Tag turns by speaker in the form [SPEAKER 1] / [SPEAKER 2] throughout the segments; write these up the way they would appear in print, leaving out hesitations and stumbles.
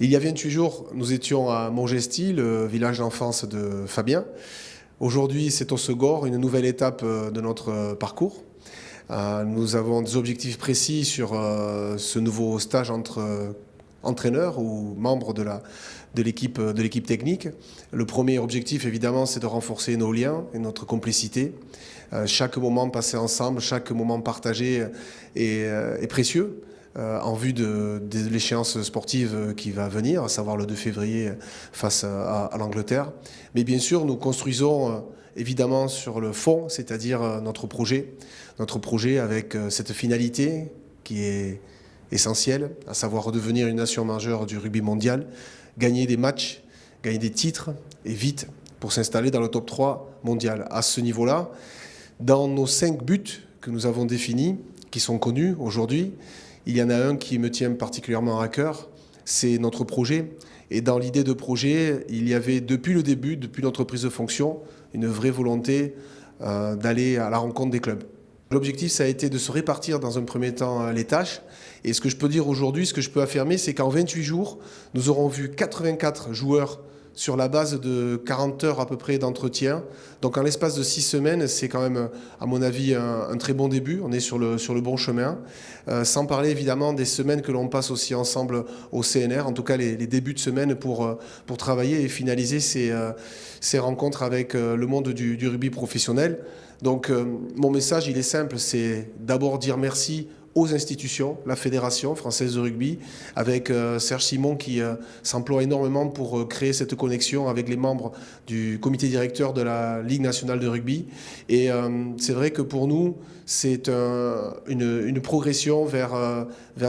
[SPEAKER 1] Il y a 28 jours, nous étions à Montgesty, le village d'enfance de Fabien. Aujourd'hui, c'est au Segor, une nouvelle étape de notre parcours. Nous avons des objectifs précis sur ce nouveau stage entre entraîneurs ou membres de l'équipe technique. Le premier objectif, évidemment, c'est de renforcer nos liens et notre complicité. Chaque moment passé ensemble, chaque moment partagé est précieux. En vue de l'échéance sportive qui va venir, à savoir le 2 février face à l'Angleterre. Mais bien sûr, nous construisons évidemment sur le fond, c'est-à-dire notre projet avec cette finalité qui est essentielle, à savoir redevenir une nation majeure du rugby mondial, gagner des matchs, gagner des titres, et vite, pour s'installer dans le top 3 mondial. À ce niveau-là, dans nos 5 buts que nous avons définis, qui sont connus aujourd'hui, il y en a un qui me tient particulièrement à cœur, c'est notre projet. Et dans l'idée de projet, il y avait depuis le début, depuis notre prise de fonction, une vraie volonté d'aller à la rencontre des clubs. L'objectif, ça a été de se répartir dans un premier temps les tâches. Et ce que je peux dire aujourd'hui, ce que je peux affirmer, c'est qu'en 28 jours, nous aurons vu 84 joueurs sur la base de 40 heures à peu près d'entretien. Donc en l'espace de 6 semaines, c'est quand même, à mon avis, un très bon début. On est sur le bon chemin. Sans parler évidemment des semaines que l'on passe aussi ensemble au CNR, en tout cas les débuts de semaine pour travailler et finaliser ces rencontres avec le monde du rugby professionnel. Donc mon message, il est simple, c'est d'abord dire merci aux institutions, la Fédération française de rugby, avec Serge Simon qui s'emploie énormément pour créer cette connexion avec les membres du comité directeur de la Ligue nationale de rugby. Et c'est vrai que pour nous, c'est une progression vers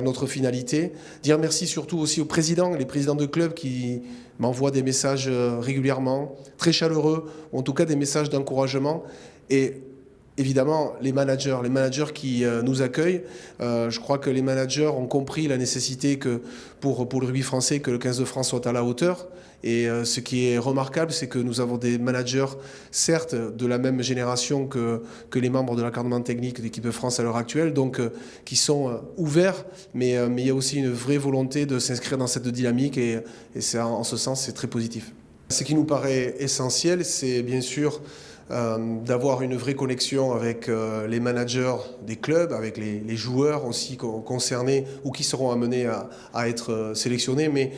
[SPEAKER 1] notre finalité. Dire merci surtout aussi aux présidents, les présidents de clubs qui m'envoient des messages régulièrement, très chaleureux, ou en tout cas des messages d'encouragement. Et évidemment, les managers qui nous accueillent, je crois que les managers ont compris la nécessité que pour le rugby français, que le 15 de France soit à la hauteur. Et ce qui est remarquable, c'est que nous avons des managers, certes, de la même génération que les membres de l'encadrement technique de l'équipe de France à l'heure actuelle, donc qui sont ouverts, mais il y a aussi une vraie volonté de s'inscrire dans cette dynamique et en ce sens, c'est très positif. Ce qui nous paraît essentiel, c'est bien sûr d'avoir une vraie connexion avec les managers des clubs, avec les joueurs aussi concernés ou qui seront amenés à être sélectionnés. Mais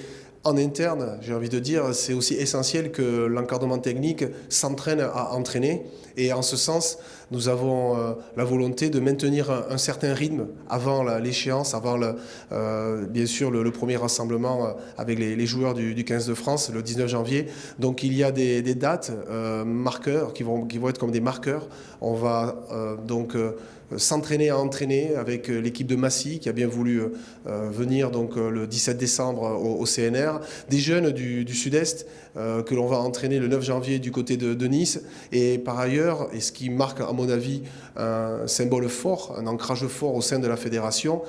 [SPEAKER 1] en interne, j'ai envie de dire, c'est aussi essentiel que l'encadrement technique s'entraîne à entraîner. Et en ce sens, nous avons la volonté de maintenir un certain rythme avant l'échéance, avant bien sûr le premier rassemblement avec les joueurs du 15 de France, le 19 janvier. Donc il y a des dates marqueurs qui vont être comme des marqueurs. On va donc s'entraîner à entraîner avec l'équipe de Massy qui a bien voulu venir donc, le 17 décembre au CNR. Des jeunes du Sud-Est que l'on va entraîner le 9 janvier du côté de Nice. Et par ailleurs, et ce qui marque à mon avis un symbole fort, un ancrage fort au sein de la fédération,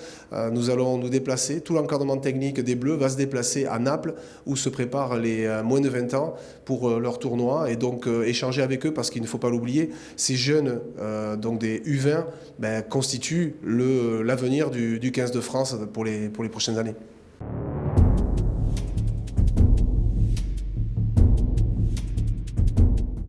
[SPEAKER 1] nous allons nous déplacer, tout l'encadrement technique des Bleus va se déplacer à Naples où se préparent les moins de 20 ans pour leur tournoi et donc échanger avec eux parce qu'il ne faut pas l'oublier, ces jeunes donc des U20 constituent l'avenir du 15 de France pour les prochaines années.